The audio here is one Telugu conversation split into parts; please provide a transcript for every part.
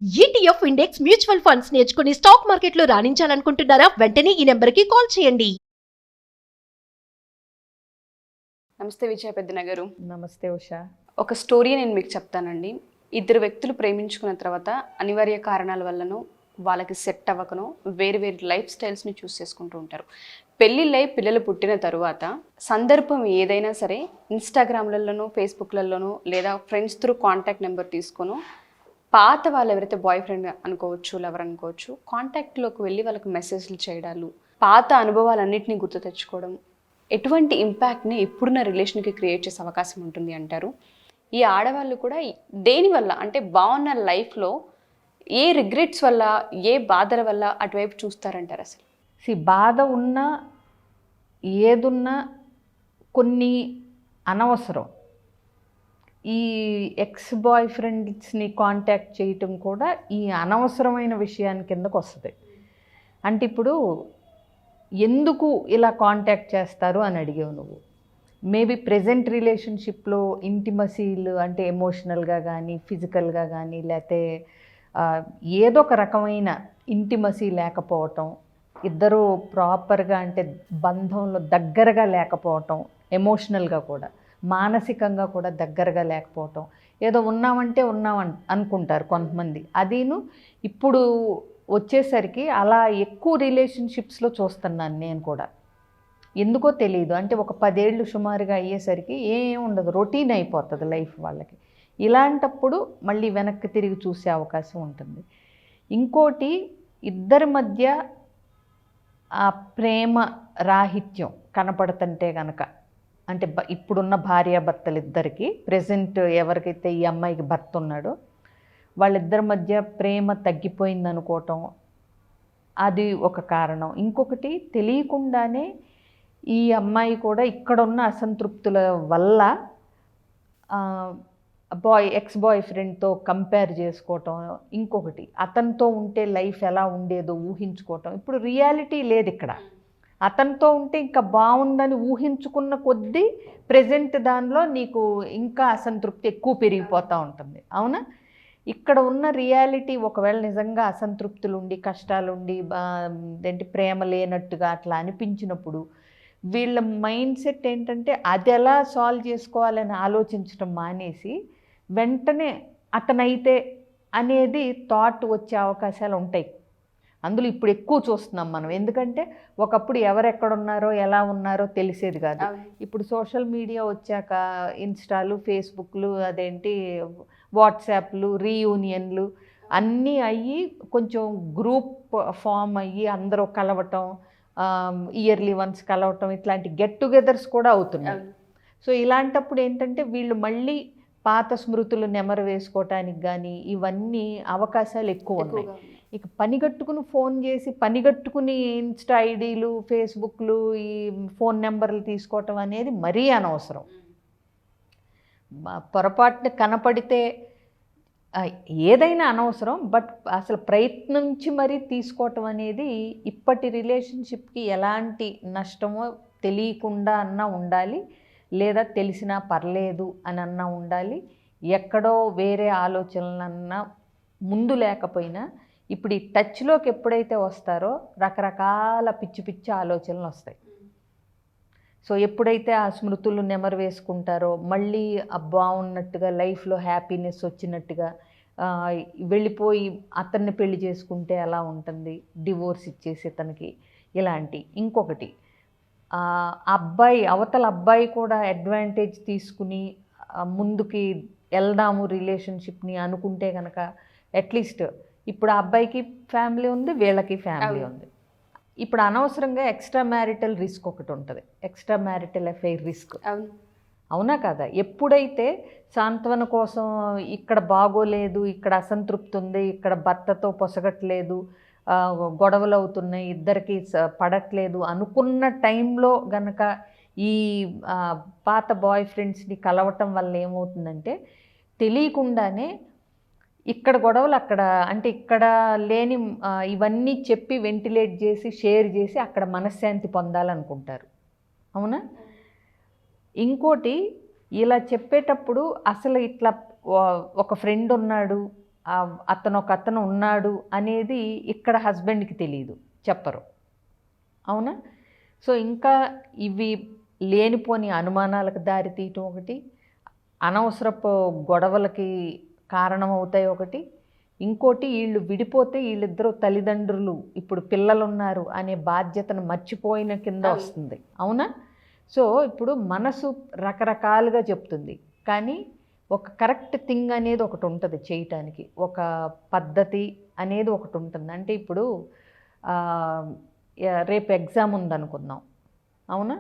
ఈటీఎఫ్ ఇండెక్స్ మ్యూచువల్ ఫండ్స్ నేర్చుకుని స్టాక్ మార్కెట్లో రాణించాలనుకుంటున్నారా? వెంటనే ఈ నెంబర్కి కాల్ చేయండి. నమస్తే విజయ పెద్దన గారు. నమస్తే ఉషా. ఒక స్టోరీ నేను మీకు చెప్తానండి. ఇద్దరు వ్యక్తులు ప్రేమించుకున్న తర్వాత అనివార్య కారణాల వల్లనో వాళ్ళకి సెట్ అవ్వకనో వేరు వేరు లైఫ్ స్టైల్స్ని చూస్ చేసుకుంటూ ఉంటారు. పెళ్ళిళ్ళై పిల్లలు పుట్టిన తరువాత సందర్భం ఏదైనా సరే ఇన్స్టాగ్రామ్లలోనో ఫేస్బుక్లలోనో లేదా ఫ్రెండ్స్ త్రూ కాంటాక్ట్ నెంబర్ తీసుకొనో పాత వాళ్ళు ఎవరైతే బాయ్ ఫ్రెండ్ అనుకోవచ్చు, లవర్ అనుకోవచ్చు, కాంటాక్ట్లోకి వెళ్ళి వాళ్ళకి మెసేజ్లు చేయడాలు, పాత అనుభవాలన్నింటినీ గుర్తు తెచ్చుకోవడం, ఎటువంటి ఇంపాక్ట్ని ఇప్పుడున్న రిలేషన్కి క్రియేట్ చేసే అవకాశం ఉంటుంది అంటారు. ఈ ఆడవాళ్ళు కూడా దేనివల్ల అంటే బాగున్న లైఫ్లో ఏ రిగ్రెట్స్ వల్ల, ఏ బాధల వల్ల అటువైపు చూస్తారంటారు? అసలు బాధ ఉన్నా ఏదున్నా కొన్ని అనవసరం. ఈ ఎక్స్ బాయ్ ఫ్రెండ్స్ని కాంటాక్ట్ చేయటం కూడా ఈ అనవసరమైన విషయాన్ని కిందకు వస్తుంది. అంటే ఇప్పుడు ఎందుకు ఇలా కాంటాక్ట్ చేస్తారు అని అడిగావు నువ్వు. మేబీ ప్రెజెంట్ రిలేషన్షిప్లో ఇంటిమసీలు అంటే ఎమోషనల్గా కానీ ఫిజికల్గా కానీ లేకపోతే ఏదో ఒక రకమైన ఇంటిమసీ లేకపోవటం, ఇద్దరు ప్రాపర్గా అంటే బంధంలో దగ్గరగా లేకపోవటం, ఎమోషనల్గా కూడా మానసికంగా కూడా దగ్గరగా లేకపోవటం, ఏదో ఉన్నామంటే అనుకుంటారు కొంతమంది. అదీను ఇప్పుడు వచ్చేసరికి అలా ఎక్కువ రిలేషన్షిప్స్లో చూస్తున్నాను నేను కూడా. ఎందుకో తెలియదు, అంటే ఒక 10 ఏళ్ళు సుమారుగా అయ్యేసరికి ఏం ఉండదు, రొటీన్ అయిపోతుంది లైఫ్ వాళ్ళకి. ఇలాంటప్పుడు మళ్ళీ వెనక్కి తిరిగి చూసే అవకాశం ఉంటుంది. ఇంకోటి, ఇద్దరి మధ్య ఆ ప్రేమ రాహిత్యం కనపడుతుంటే కనుక, అంటే ఇప్పుడున్న భార్యాభర్తలు ఇద్దరికి ప్రెజెంట్ ఎవరికైతే ఈ అమ్మాయికి భర్త ఉన్నాడో వాళ్ళిద్దరి మధ్య ప్రేమ తగ్గిపోయింది అనుకోవటం, అది ఒక కారణం. ఇంకొకటి, తెలియకుండానే ఈ అమ్మాయి కూడా ఇక్కడున్న అసంతృప్తుల వల్ల ఎక్స్ బాయ్ ఫ్రెండ్తో కంపేర్ చేసుకోవటం, ఇంకొకటి అతనితో ఉంటే లైఫ్ ఎలా ఉండేదో ఊహించుకోవటం. ఇప్పుడు రియాలిటీ లేదు ఇక్కడ. అతనితో ఉంటే ఇంకా బాగుందని ఊహించుకున్న కొద్దీ ప్రెజెంట్ దానిలో నీకు ఇంకా అసంతృప్తి ఎక్కువ పెరిగిపోతూ ఉంటుంది. అవునా? ఇక్కడ ఉన్న రియాలిటీ ఒకవేళ నిజంగా అసంతృప్తులు ఉండి కష్టాలుండి ఏంటి ప్రేమ లేనట్టుగా అట్లా అనిపించినప్పుడు వీళ్ళ మైండ్ సెట్ ఏంటంటే అది ఎలా సాల్వ్ చేసుకోవాలని ఆలోచించడం మానేసి వెంటనే అతనైతే అనేది థాట్ వచ్చే అవకాశాలు ఉంటాయి. అందులో ఇప్పుడు ఎక్కువ చూస్తున్నాం మనం. ఎందుకంటే ఒకప్పుడు ఎవరెక్కడున్నారో ఎలా ఉన్నారో తెలిసేది కాదు. ఇప్పుడు సోషల్ మీడియా వచ్చాక ఇన్స్టాలు, ఫేస్బుక్లు, అదేంటి వాట్సాప్లు, రీయూనియన్లు అన్నీ అయ్యి కొంచెం గ్రూప్ ఫామ్ అయ్యి అందరూ కలవటం, ఇయర్లీ వన్స్ కలవటం, ఇట్లాంటి గెట్ టుగెదర్స్ కూడా అవుతున్నాయి. సో ఇలాంటప్పుడు ఏంటంటే వీళ్ళు మళ్ళీ పాత స్మృతులు నెమరు వేసుకోవటానికి కానీ ఇవన్నీ అవకాశాలు ఎక్కువ ఉన్నాయి. ఇక పనిగట్టుకుని ఫోన్ చేసి పనిగట్టుకుని ఇన్స్టా ఐడీలు, ఫేస్బుక్లు, ఈ ఫోన్ నెంబర్లు తీసుకోవటం అనేది మరీ అనవసరం. పొరపాటున కనపడితే ఏదైనా అనవసరం, బట్ అసలు ప్రయత్నించి మరీ తీసుకోవటం అనేది ఇప్పటి రిలేషన్షిప్కి ఎలాంటి నష్టమో తెలియకుండా అన్నా ఉండాలి, లేదా తెలిసినా పర్లేదు అని అన్నా ఉండాలి. ఎక్కడో వేరే ఆలోచనలన్నా ముందు లేకపోయినా ఇప్పుడు ఈ టచ్లోకి ఎప్పుడైతే వస్తారో రకరకాల పిచ్చి పిచ్చి ఆలోచనలు వస్తాయి. సో ఎప్పుడైతే ఆ స్మృతులు నెమరు వేసుకుంటారో మళ్ళీ బాగున్నట్టుగా లైఫ్లో హ్యాపీనెస్ వచ్చినట్టుగా వెళ్ళిపోయి అతన్ని పెళ్లి చేసుకుంటే ఎలా ఉంటుంది, డివోర్స్ ఇచ్చేసి తనకి ఇలాంటి. ఇంకొకటి, అవతల అబ్బాయి కూడా అడ్వాంటేజ్ తీసుకుని ముందుకి వెళ్దాము రిలేషన్షిప్ని అనుకుంటే కనుక అట్లీస్ట్ ఇప్పుడు ఆ అబ్బాయికి ఫ్యామిలీ ఉంది, వీళ్ళకి ఫ్యామిలీ ఉంది. ఇప్పుడు అనవసరంగా ఎక్స్ట్రా మ్యారిటల్ రిస్క్ ఒకటి ఉంటుంది, ఎక్స్ట్రా మ్యారిటల్ అఫైర్ రిస్క్. అవునా కదా? ఎప్పుడైతే సాంత్వన కోసం ఇక్కడ బాగోలేదు, ఇక్కడ అసంతృప్తి ఉంది, ఇక్కడ భర్తతో పొసగట్లేదు, గొడవలు అవుతున్నాయి, ఇద్దరికి పడట్లేదు అనుకున్న టైంలో గనక ఈ పాత బాయ్ ఫ్రెండ్స్ని కలవటం వల్ల ఏమవుతుందంటే తెలియకుండానే ఇక్కడ గొడవలు అక్కడ, అంటే ఇక్కడ లేని ఇవన్నీ చెప్పి వెంటిలేట్ చేసి షేర్ చేసి అక్కడ మనశ్శాంతి పొందాలనుకుంటారు. అవునా? ఇంకోటి, ఇలా చెప్పేటప్పుడు అసలు ఇట్లా ఒక ఫ్రెండ్ ఉన్నాడు, అతను ఒక అతను ఉన్నాడు అనేది ఇక్కడ హస్బెండ్కి తెలియదు, చెప్పరు. అవునా? సో ఇంకా ఇవి లేనిపోని అనుమానాలకు దారి తీయటం ఒకటి, అనవసరపు గొడవలకి కారణమవుతాయి ఒకటి, ఇంకోటి వీళ్ళు విడిపోతే వీళ్ళిద్దరూ తల్లిదండ్రులు ఇప్పుడు పిల్లలు ఉన్నారు అనే బాధ్యతను మర్చిపోయిన కింద వస్తుంది. అవునా? సో ఇప్పుడు మనసు రకరకాలుగా చెప్తుంది, కానీ ఒక కరెక్ట్ థింగ్ అనేది ఒకటి ఉంటుంది చేయటానికి, ఒక పద్ధతి అనేది ఒకటి ఉంటుంది. అంటే ఇప్పుడు రేపు ఎగ్జామ్ ఉందనుకుందాం. అవునా?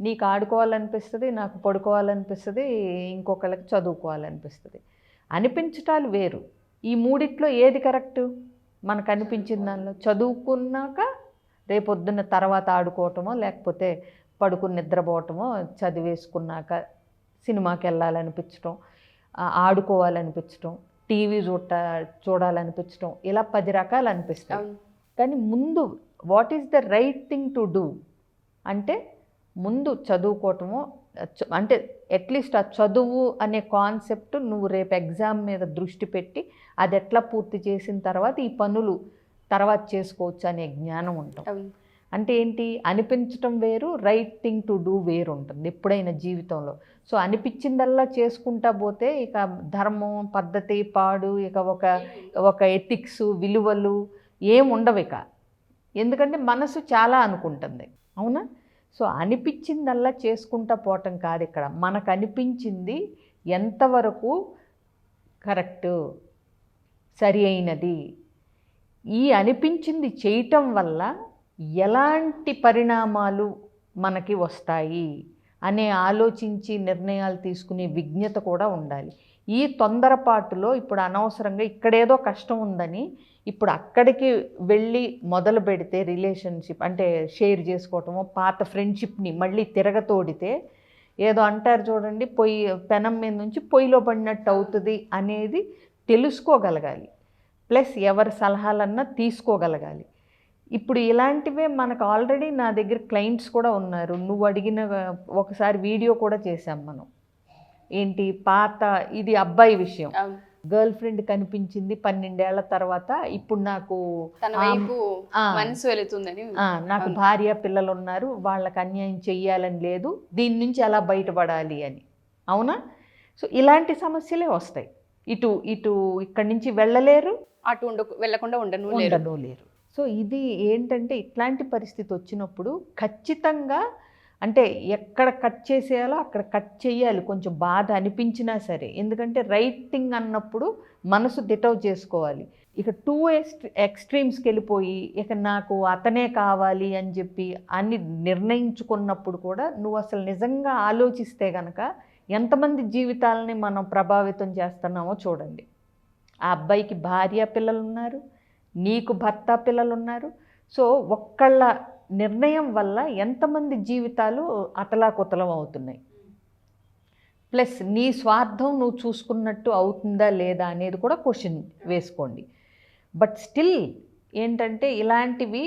నీకు ఆడుకోవాలనిపిస్తుంది, నాకు పడుకోవాలనిపిస్తుంది, ఇంకొకళ్ళకి చదువుకోవాలనిపిస్తుంది. అనిపించటాలు వేరు. ఈ మూడిట్లో ఏది కరెక్టు? మనకు అనిపించిన దానిలో చదువుకున్నాక రేపొద్దున్న తర్వాత ఆడుకోవటమో, లేకపోతే పడుకుని నిద్రపోవటమో, చదివేసుకున్నాక సినిమాకి వెళ్ళాలనిపించటం, ఆడుకోవాలనిపించటం, టీవీ చూడాలనిపించటం, ఇలా 10 రకాలు అనిపిస్తాయి. కానీ ముందు what is the right thing to do అంటే ముందు చదువుకోవటమో, అంటే అట్లీస్ట్ ఆ చదువు అనే కాన్సెప్ట్ నువ్వు రేపు ఎగ్జామ్ మీద దృష్టి పెట్టి అది ఎట్లా పూర్తి చేసిన తర్వాత ఈ పనులు తర్వాత చేసుకోవచ్చు అనే జ్ఞానం ఉంటుంది. అంటే ఏంటి, అనిపించటం వేరు, రైట్ థింగ్ టు డూ వేరు ఉంటుంది ఎప్పుడైనా జీవితంలో. సో అనిపించిందల్లా చేసుకుంటా పోతే ఇక ధర్మం, పద్ధతి, పాడు, ఇక ఒక ఎథిక్స్, విలువలు ఏం ఉండవు ఇక. ఎందుకంటే మనసు చాలా అనుకుంటుంది. అవునా? సో అనిపించిందల్లా చేసుకుంటా పోవటం కాదు ఇక్కడ. మనకు అనిపించింది ఎంతవరకు కరెక్టు, సరి అయినది, ఈ అనిపించింది చేయటం వల్ల ఎలాంటి పరిణామాలు మనకి వస్తాయి అనే ఆలోచించి నిర్ణయాలు తీసుకునే విజ్ఞత కూడా ఉండాలి. ఈ తొందరపాటులో ఇప్పుడు అనవసరంగా ఇక్కడేదో కష్టం ఉందని ఇప్పుడు అక్కడికి వెళ్ళి మొదలు పెడితే రిలేషన్షిప్ అంటే షేర్ చేసుకోవటమో, పాత ఫ్రెండ్షిప్ని మళ్ళీ తిరగతోడితే ఏదో అంటారు చూడండి, పెనం మీద నుంచి పొయ్యిలో పడినట్టు అవుతుంది అనేది తెలుసుకోగలగాలి. ప్లస్ ఎవరి సలహాలన్నా తీసుకోగలగాలి. ఇప్పుడు ఇలాంటివే మనకు ఆల్రెడీ నా దగ్గర క్లయింట్స్ కూడా ఉన్నారు. నువ్వు అడిగిన ఒకసారి వీడియో కూడా చేశాం మనం. ఏంటి, పాత ఇది అబ్బాయి విషయం, గర్ల్ ఫ్రెండ్ కనిపించింది 12 ఏళ్ల తర్వాత, ఇప్పుడు నాకు మనసు వెళుతుందని, నాకు భార్య పిల్లలు ఉన్నారు, వాళ్ళకి అన్యాయం చెయ్యాలని లేదు, దీని నుంచి ఎలా బయటపడాలి అని. అవునా? సో ఇలాంటి సమస్యలే వస్తాయి. ఇక్కడి నుంచి వెళ్ళలేరు, అటు వెళ్ళకుండా ఉండను లేరు. సో ఇది ఏంటంటే ఇట్లాంటి పరిస్థితి వచ్చినప్పుడు ఖచ్చితంగా అంటే ఎక్కడ కట్ చేసేయాలో అక్కడ కట్ చేయాలి, కొంచెం బాధ అనిపించినా సరే. ఎందుకంటే రైట్ థింగ్ అన్నప్పుడు మనసు డిటవ్ చేసుకోవాలి. ఇక 2 ఎక్స్ట్రీమ్స్కి వెళ్ళిపోయి ఇక నాకు అతనే కావాలి అని చెప్పి అన్ని నిర్ణయించుకున్నప్పుడు కూడా నువ్వు అసలు నిజంగా ఆలోచిస్తే కనుక ఎంతమంది జీవితాలని మనం ప్రభావితం చేస్తున్నామో చూడండి. ఆ అబ్బాయికి భార్య పిల్లలు ఉన్నారు, నీకు భర్త పిల్లలు ఉన్నారు. సో ఒక్కళ్ళ నిర్ణయం వల్ల ఎంతమంది జీవితాలు అతలాకుతలం అవుతున్నాయి. ప్లస్ నీ స్వార్థం నువ్వు చూసుకున్నట్టు అవుతుందా లేదా అనేది కూడా క్వశ్చన్ వేసుకోండి. బట్ స్టిల్ ఏంటంటే ఇలాంటివి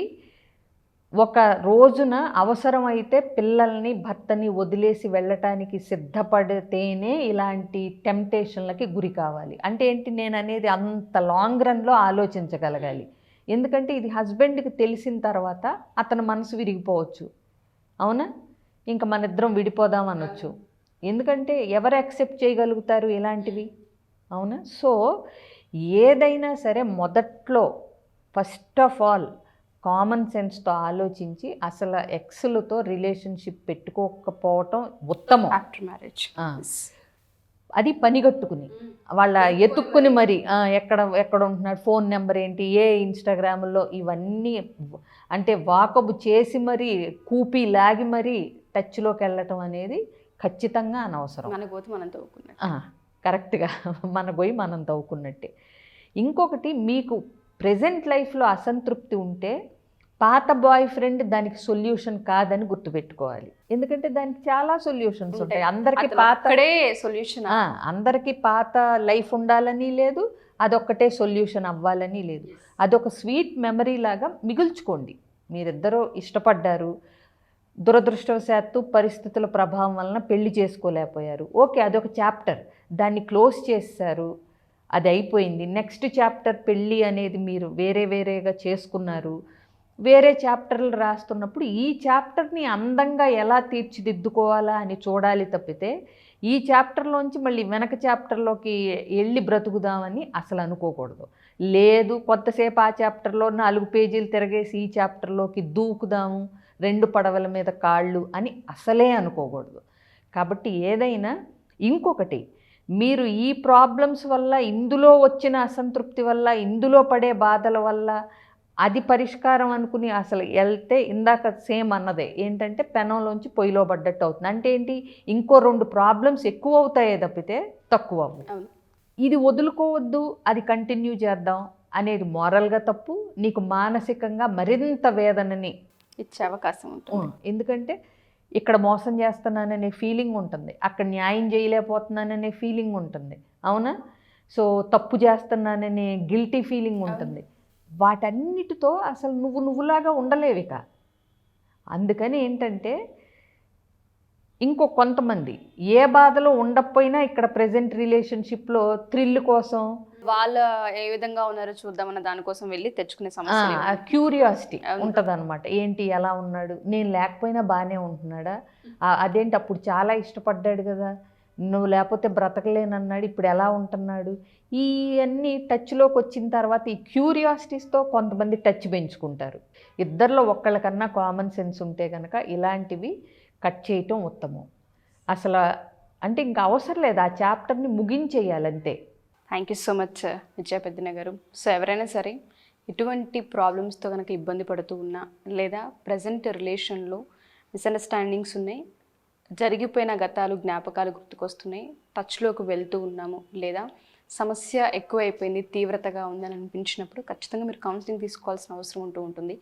ఒక రోజున అవసరమైతే పిల్లల్ని భర్తని వదిలేసి వెళ్ళటానికి సిద్ధపడితేనే ఇలాంటి టెంప్టేషన్లకి గురి కావాలి. అంటే ఏంటి, నేను అనేది అంత లాంగ్ రన్లో ఆలోచించగలగాలి. ఎందుకంటే ఇది హస్బెండ్కి తెలిసిన తర్వాత అతని మనసు విరిగిపోవచ్చు. అవునా? ఇంకా మన ఇద్దరం విడిపోదాం అనొచ్చు. ఎందుకంటే ఎవరు యాక్సెప్ట్ చేయగలుగుతారు ఇలాంటివి? అవునా? సో ఏదైనా సరే మొదట్లో ఫస్ట్ ఆఫ్ ఆల్ కామన్ సెన్స్తో ఆలోచించి అసలు ఎక్స్లతో రిలేషన్షిప్ పెట్టుకోకపోవటం ఉత్తమం. ఆఫ్టర్ మ్యారేజ్ అది పనిగట్టుకుని వాళ్ళ ఎత్తుక్కుని మరి ఎక్కడ ఉంటున్నాడు, ఫోన్ నెంబర్ ఏంటి, ఏ ఇన్స్టాగ్రామ్లో, ఇవన్నీ అంటే వాకబు చేసి మరి కూపి లాగి మరి టచ్లోకి వెళ్ళటం అనేది ఖచ్చితంగా అనవసరం. మన గోతి మనం తవ్వుకున్నట్టు. కరెక్ట్గా మన గొయ్యి మనం తవ్వుకున్నట్టే. ఇంకొకటి, మీకు ప్రెజెంట్ లైఫ్లో అసంతృప్తి ఉంటే పాత బాయ్ ఫ్రెండ్ దానికి సొల్యూషన్ కాదని గుర్తుపెట్టుకోవాలి. ఎందుకంటే దానికి చాలా సొల్యూషన్స్ ఉంటాయి. అందరికీ పాత లైఫ్ ఉండాలని లేదు, అదొక్కటే సొల్యూషన్ అవ్వాలని లేదు. అదొక స్వీట్ మెమరీ లాగా మిగుల్చుకోండి. మీరిద్దరూ ఇష్టపడ్డారు, దురదృష్టవశాత్తు పరిస్థితుల ప్రభావం వలన పెళ్లి చేసుకోలేకపోయారు, ఓకే, అదొక చాప్టర్, దాన్ని క్లోజ్ చేశారు. అది అయిపోయింది. నెక్స్ట్ చాప్టర్ పెళ్ళి అనేది మీరు వేరే వేరేగా చేసుకున్నారు. వేరే చాప్టర్లు రాస్తున్నప్పుడు ఈ చాప్టర్ని అందంగా ఎలా తీర్చిదిద్దుకోవాలా అని చూడాలి తప్పితే ఈ చాప్టర్లోంచి మళ్ళీ వెనక చాప్టర్లోకి వెళ్ళి బ్రతుకుదామని అసలు అనుకోకూడదు. లేదు కొంతసేపు ఆ చాప్టర్లో 4 పేజీలు తిరగేసి ఈ చాప్టర్లోకి దూకుదాము 2 పడవల మీద కాళ్ళు అని అసలే అనుకోకూడదు. కాబట్టి ఏదైనా ఇంకొకటి మీరు ఈ ప్రాబ్లమ్స్ వల్ల ఇందులో వచ్చిన అసంతృప్తి వల్ల ఇందులో పడే బాధల వల్ల అది పరిష్కారం అనుకుని అసలు వెళ్తే ఇందాక సేమ్ అన్నదే ఏంటంటే పెనంలోంచి పొయ్యిలో పడ్డట్టు అవుతుంది. అంటే ఏంటి ఇంకో 2 ప్రాబ్లమ్స్ ఎక్కువ అవుతాయే తప్పితే తక్కువ అవ్వవు. ఇది వదులుకోవద్దు అది కంటిన్యూ చేద్దాం అనేది మోరల్గా తప్పు, నీకు మానసికంగా మరింత వేదనని ఇచ్చే అవకాశం ఉంటుంది. ఎందుకంటే ఇక్కడ మోసం చేస్తున్నాననే ఫీలింగ్ ఉంటుంది, అక్కడ న్యాయం చేయలేకపోతున్నాననే ఫీలింగ్ ఉంటుంది, అవునా? సో తప్పు చేస్తున్నాననే గిల్టీ ఫీలింగ్ ఉంటుంది. వాటన్నిటితో అసలు నువ్వులాగా ఉండలేవు ఇక. అందుకని ఏంటంటే ఇంకో కొంతమంది ఏ బాధలో ఉండకపోయినా ఇక్కడ ప్రజెంట్ రిలేషన్షిప్లో థ్రిల్ కోసం వాళ్ళు ఏ విధంగా ఉన్నారో చూద్దామన్న దానికోసం వెళ్ళి తెచ్చుకునే సమస్య క్యూరియాసిటీ ఉంటుంది అనమాట. ఏంటి ఎలా ఉన్నాడు, నేను లేకపోయినా బాగానే ఉంటున్నాడా, అదేంటి అప్పుడు చాలా ఇష్టపడ్డాడు కదా, నువ్వు లేకపోతే బ్రతకలేనన్నాడు, ఇప్పుడు ఎలా ఉంటున్నాడు, ఇవన్నీ టచ్లోకి వచ్చిన తర్వాత ఈ క్యూరియాసిటీస్తో కొంతమంది టచ్ పెంచుకుంటారు. ఇద్దరిలో ఒక్కళ్ళకన్నా కామన్ సెన్స్ ఉంటే కనుక ఇలాంటివి కట్ చేయటం ఉత్తమం. అసలు అంటే ఇంకా అవసరం లేదు, ఆ చాప్టర్ని ముగించేయాలంతే. థ్యాంక్ యూ సో మచ్ విజయ పెద్దన గారు. సో ఎవరైనా సరే ఇటువంటి ప్రాబ్లమ్స్తో కనుక ఇబ్బంది పడుతూ ఉన్నా లేదా ప్రజెంట్ రిలేషన్లో మిస్అండర్స్టాండింగ్స్ ఉన్నాయి, జరిగిపోయిన గతాలు జ్ఞాపకాలు గుర్తుకొస్తున్నాయి, టచ్లోకి వెళ్తూ ఉన్నాము, లేదా సమస్య ఎక్కువైపోయింది తీవ్రతగా ఉందని అనిపించినప్పుడు ఖచ్చితంగా మీరు కౌన్సిలింగ్ తీసుకోవాల్సిన అవసరం ఉంటుంది.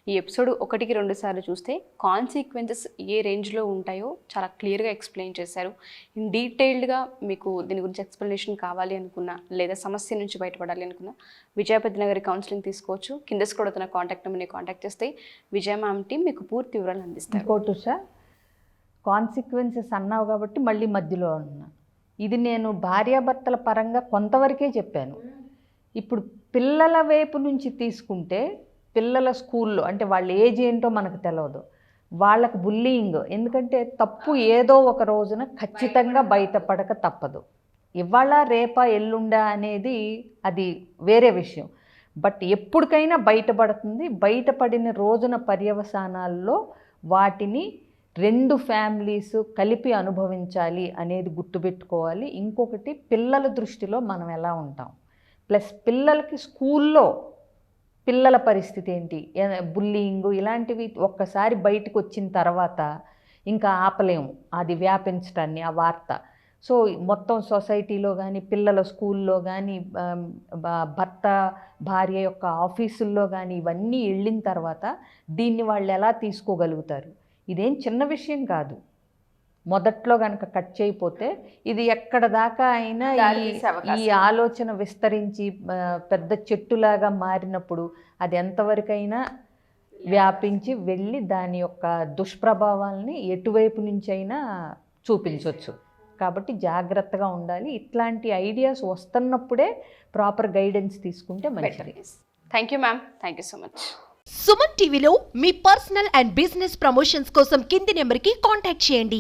ఈ ఎపిసోడ్ 1కి 2 సార్లు చూస్తే కాన్సిక్వెన్సెస్ ఏ రేంజ్లో ఉంటాయో చాలా క్లియర్గా ఎక్స్ప్లెయిన్ చేశారు. ఇన్ డీటెయిల్డ్గా మీకు దీని గురించి ఎక్స్ప్లెనేషన్ కావాలి అనుకున్నా లేదా సమస్య నుంచి బయటపడాలి అనుకున్నా విజయ పెద్దన గారి కౌన్సిలింగ్ తీసుకోవచ్చు. కింద స్క్రోల్ అవుతున్న కాంటాక్ట్ నెంబర్ని కాంటాక్ట్ చేస్తే విజయ మ్యామ్ టీం మీకు పూర్తి వివరాలు అందిస్తారు. ఇంకోటి సార్, కాన్సిక్వెన్సెస్ అన్నావు కాబట్టి మళ్ళీ మధ్యలో ఉన్నా, ఇది నేను భార్యాభర్తల పరంగా కొంతవరకే చెప్పాను. ఇప్పుడు పిల్లల వైపు నుంచి తీసుకుంటే పిల్లల స్కూల్లో అంటే వాళ్ళ ఏజ్ ఏంటో మనకు తెలియదు, వాళ్ళకు బుల్లింగ్, ఎందుకంటే తప్పు ఏదో ఒక రోజున ఖచ్చితంగా బయటపడక తప్పదు. ఇవాళ రేపా ఎల్లుండా అనేది అది వేరే విషయం, బట్ ఎప్పటికైనా బయటపడుతుంది. బయటపడిన రోజున పర్యవసానాల్లో వాటిని 2 ఫ్యామిలీస్ కలిపి అనుభవించాలి అనేది గుర్తుపెట్టుకోవాలి. ఇంకొకటి పిల్లల దృష్టిలో మనం ఎలా ఉంటాం, ప్లస్ పిల్లలకి స్కూల్లో పిల్లల పరిస్థితి ఏంటి, బుల్లింగ్ ఇలాంటివి ఒక్కసారి బయటకు వచ్చిన తర్వాత ఇంకా ఆపలేము అది వ్యాపించడాన్ని ఆ వార్త. సో మొత్తం సొసైటీలో కానీ పిల్లల స్కూల్లో కానీ భర్త భార్య యొక్క ఆఫీసుల్లో కానీ ఇవన్నీ వెళ్ళిన తర్వాత దీన్ని వాళ్ళు ఎలా తీసుకోగలుగుతారు? ఇదేం చిన్న విషయం కాదు. మొదట్లో కనుక కట్ చేయకపోతే ఇది ఎక్కడ దాకా అయినా ఈ ఆలోచన విస్తరించి పెద్ద చెట్టులాగా మారినప్పుడు అది ఎంతవరకైనా వ్యాపించి వెళ్ళి దాని యొక్క దుష్ప్రభావాల్ని ఎటువైపు నుంచైనా చూపించవచ్చు. కాబట్టి జాగ్రత్తగా ఉండాలి. ఇట్లాంటి ఐడియాస్ వస్తున్నప్పుడే ప్రాపర్ గైడెన్స్ తీసుకుంటే మంచిది. Thank you ma'am, thank you so much. Suman టీవీలో మీ పర్సనల్ అండ్ బిజినెస్ ప్రమోషన్స్ కోసం కింది నెంబర్కి కాంటాక్ట్ చేయండి.